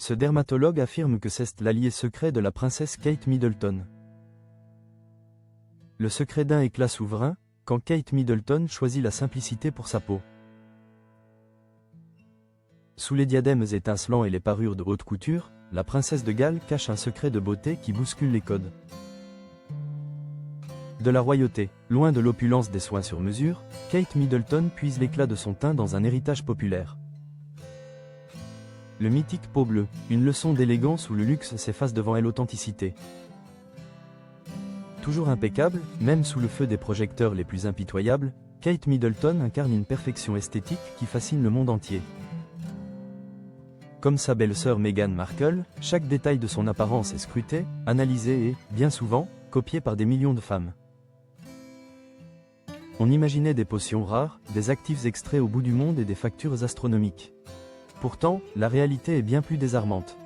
Ce dermatologue affirme que c'est l'allié secret de la princesse Kate Middleton. Le secret d'un éclat souverain, quand Kate Middleton choisit la simplicité pour sa peau. Sous les diadèmes étincelants et les parures de haute couture, la princesse de Galles cache un secret de beauté qui bouscule les codes. De la royauté, loin de l'opulence des soins sur mesure, Kate Middleton puise l'éclat de son teint dans un héritage populaire. Le mythique peau bleue, une leçon d'élégance où le luxe s'efface devant l'authenticité. Toujours impeccable, même sous le feu des projecteurs les plus impitoyables, Kate Middleton incarne une perfection esthétique qui fascine le monde entier. Comme sa belle-sœur Meghan Markle, chaque détail de son apparence est scruté, analysé et, bien souvent, copié par des millions de femmes. On imaginait des potions rares, des actifs extraits au bout du monde et des factures astronomiques. Pourtant, la réalité est bien plus désarmante.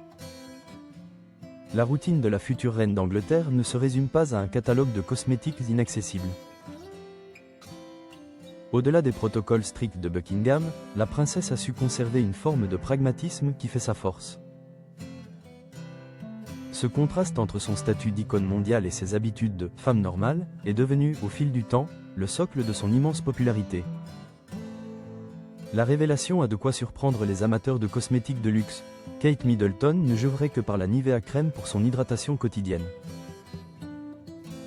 La routine de la future reine d'Angleterre ne se résume pas à un catalogue de cosmétiques inaccessibles. Au-delà des protocoles stricts de Buckingham, la princesse a su conserver une forme de pragmatisme qui fait sa force. Ce contraste entre son statut d'icône mondiale et ses habitudes de « femme normale » est devenu, au fil du temps, le socle de son immense popularité. La révélation a de quoi surprendre les amateurs de cosmétiques de luxe. Kate Middleton ne jurerait que par la Nivea crème pour son hydratation quotidienne.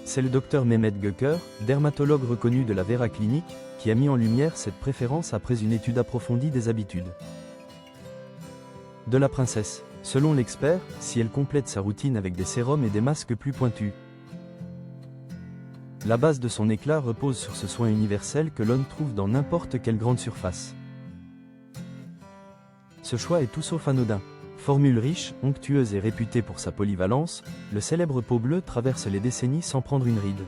C'est le docteur Mehmet Göker, dermatologue reconnu de la Vera Clinic, qui a mis en lumière cette préférence après une étude approfondie des habitudes de la princesse. Selon l'expert, si elle complète sa routine avec des sérums et des masques plus pointus, la base de son éclat repose sur ce soin universel que l'on trouve dans n'importe quelle grande surface. Ce choix est tout sauf anodin. Formule riche, onctueuse et réputée pour sa polyvalence, le célèbre peau bleue traverse les décennies sans prendre une ride.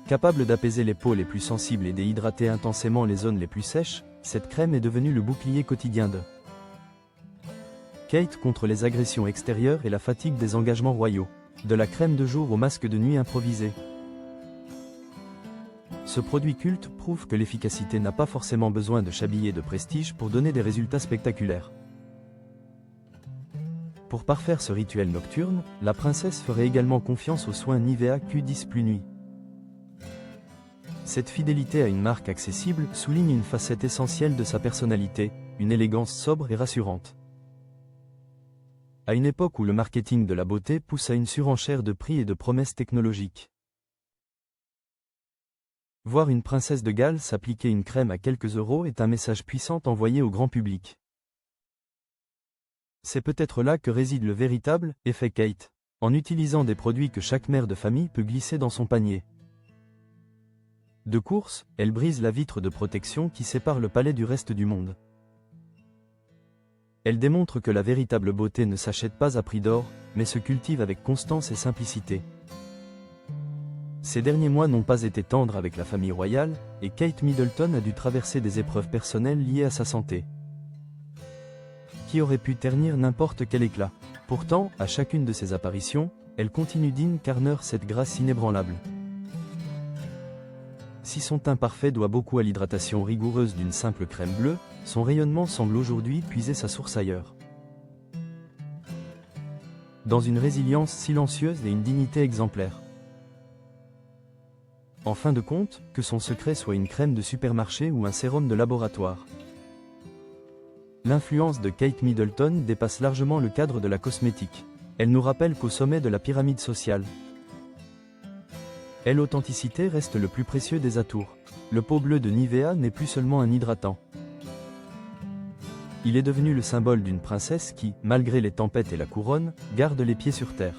Capable d'apaiser les peaux les plus sensibles et déhydrater intensément les zones les plus sèches, cette crème est devenue le bouclier quotidien de Kate contre les agressions extérieures et la fatigue des engagements royaux. De la crème de jour au masque de nuit improvisé. Ce produit culte prouve que l'efficacité n'a pas forcément besoin de chabiller de prestige pour donner des résultats spectaculaires. Pour parfaire ce rituel nocturne, la princesse ferait également confiance aux soins Nivea Q10 Plus Nuit. Cette fidélité à une marque accessible souligne une facette essentielle de sa personnalité, une élégance sobre et rassurante. À une époque où le marketing de la beauté pousse à une surenchère de prix et de promesses technologiques. Voir une princesse de Galles s'appliquer une crème à quelques euros est un message puissant envoyé au grand public. C'est peut-être là que réside le véritable « effet Kate », en utilisant des produits que chaque mère de famille peut glisser dans son panier. De course, elle brise la vitre de protection qui sépare le palais du reste du monde. Elle démontre que la véritable beauté ne s'achète pas à prix d'or, mais se cultive avec constance et simplicité. Ces derniers mois n'ont pas été tendres avec la famille royale, et Kate Middleton a dû traverser des épreuves personnelles liées à sa santé, qui auraient pu ternir n'importe quel éclat. Pourtant, à chacune de ses apparitions, elle continue d'incarner cette grâce inébranlable. Si son teint parfait doit beaucoup à l'hydratation rigoureuse d'une simple crème bleue, son rayonnement semble aujourd'hui puiser sa source ailleurs. Dans une résilience silencieuse et une dignité exemplaire. En fin de compte, que son secret soit une crème de supermarché ou un sérum de laboratoire. L'influence de Kate Middleton dépasse largement le cadre de la cosmétique. Elle nous rappelle qu'au sommet de la pyramide sociale, l'authenticité reste le plus précieux des atours. Le pot bleu de Nivea n'est plus seulement un hydratant. Il est devenu le symbole d'une princesse qui, malgré les tempêtes et la couronne, garde les pieds sur terre.